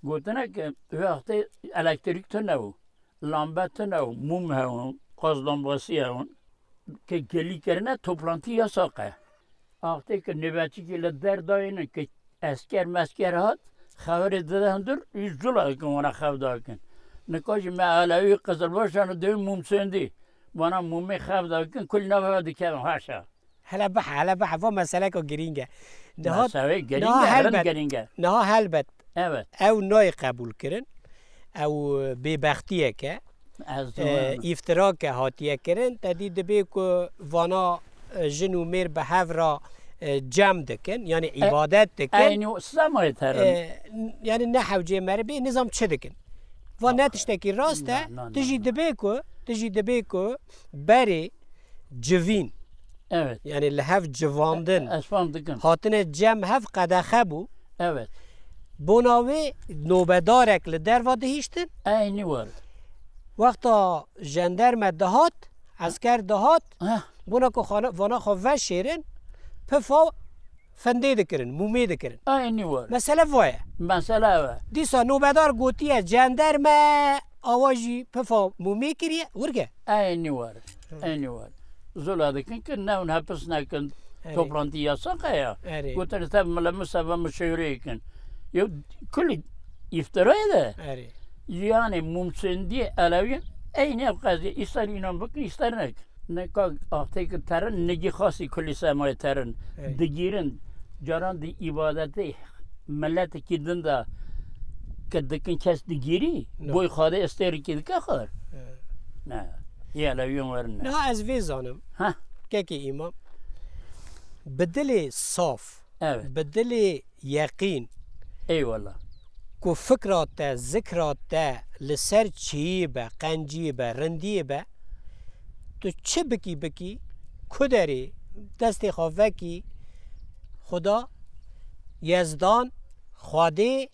گوتنه که وقتی الکتریک تو نو لامبه تو نو موم هون قاز لامباسی هون که گلی کرنه توپلانتی یا ساقه وقتی که نوبتی که لدر داینه که اسکر مسکر هات خبر دادن در ایزولا که اونا خبر داکن نکاش معلوی قزل باشن و دوی موم سندی وانا مومی خبر داکن کل نفر دیکن هاشا هلا بح و مسئله که گرینگه مسئله گرینگه نه هلبت evet او نای قبول کرن او ببختیه که افترا که هاتیه کرن تدید دبی که وانا جنو میر به هفرا جمع دکن یعنی عبادت دکن اینو سمای ترن یعنی نه حوجه مره به نظام چه دکن و نتشتکی راسته تجی دبی که بری جوین evet yani lehev civandın esfamdıkın hatine cem hev qedexe bu evet bonavi nobedarek li derva dihiştin aynı var vaqta jandarma dahat asker dahat ha buna ko vana xo ve şerin pefa fende dikirin mumi dikirin aynı var mesele vaya mesela disa nobedar gotiye jandarma avaji pefa mumi kiriye urge aynı var Zuladıkın ki ne on hapis nekin toplantı yasak ya. Götür tabi mesela müşavireyken. Ya külli iftirayı da. Yani mumsendi alaviyen aynı abgazi ister inan bakın ister ne. Ne kadar artık terın neci khasi külli semay terın. Digirin caran di ibadeti millet kidin da kedikin kes digiri. Boy khade ister ki dikar. Ne. یه ورنه نه از وی زانم که ایمام به دل صاف به دل یقین ای والله کو فکرات تا ذکرات تا لسر چی به قنجی به رندی به تو چه بکی کدری دست خواه کی خدا یزدان خواده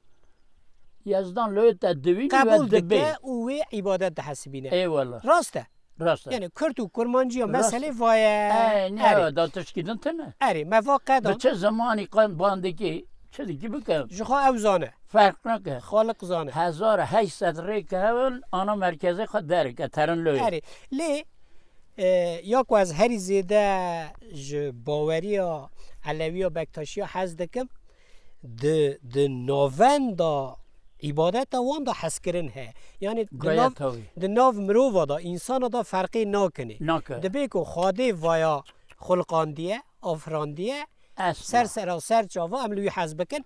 یزدان لوی تدوین قبول دکه او عبادت حسبینه ای والله راسته یعنی کرد و کرمانجی و مسئله وای نه داتش کدن تنه مواقع به چه زمانی قان باندگی چه دیگه بکن جخوا او زانه فرق نکه خالق زانه 1800 ریک هول آنا مرکزه خود داره که ترن لوی لی یاکو از هری زیده باوری ها علوی ها بکتاشی ها حز دکم د نوون دا عبادت وان دا حس کرن ہے یعنی د ناو مروو دا انسان دا فرقی ناکنه دبی که خواده وایا خلقاندیه آفراندیه سر جاوا عملوی حز بکن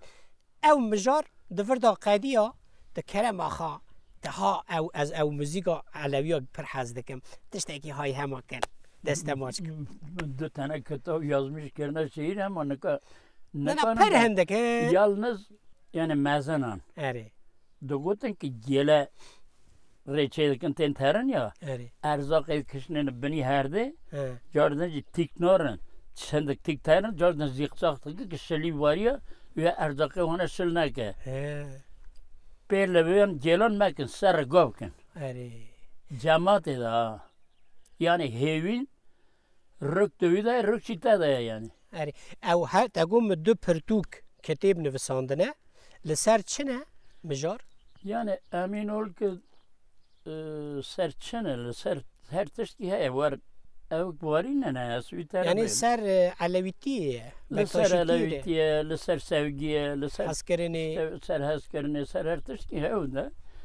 او مجار دفر دا قیدی ها دا کرم آخا تها او از او موزیکا علوی ها پر حز دکم تشتاکی های همه کن دسته ماچ کن دو تنه کتاب یازمیش کرنه شهیر همه نکه نه پر هنده که یالنز یعنی مزنان دو گوتن که گله ریچه دکن تین ترن یا ارزاق کشنین بنی هرده جاردن جی تیک نارن چندک تیک ترن جاردن زیق ساخته که شلی واریا و ارزاق هونه شل نکه پر لبیان گلان مکن سر گاو کن جماعت دا یعنی هیوین رک دویده رک چیتا دا یعنی او هر تقوم دو پرتوک کتاب نویساندنه لسر چنه مجار yani emin ol ki serçene ser her tişki he var ev varine ne asviter yani ser alevitiye ser alevitiye ser sevgiye ser haskerine ser haskerine ser her tişki he onda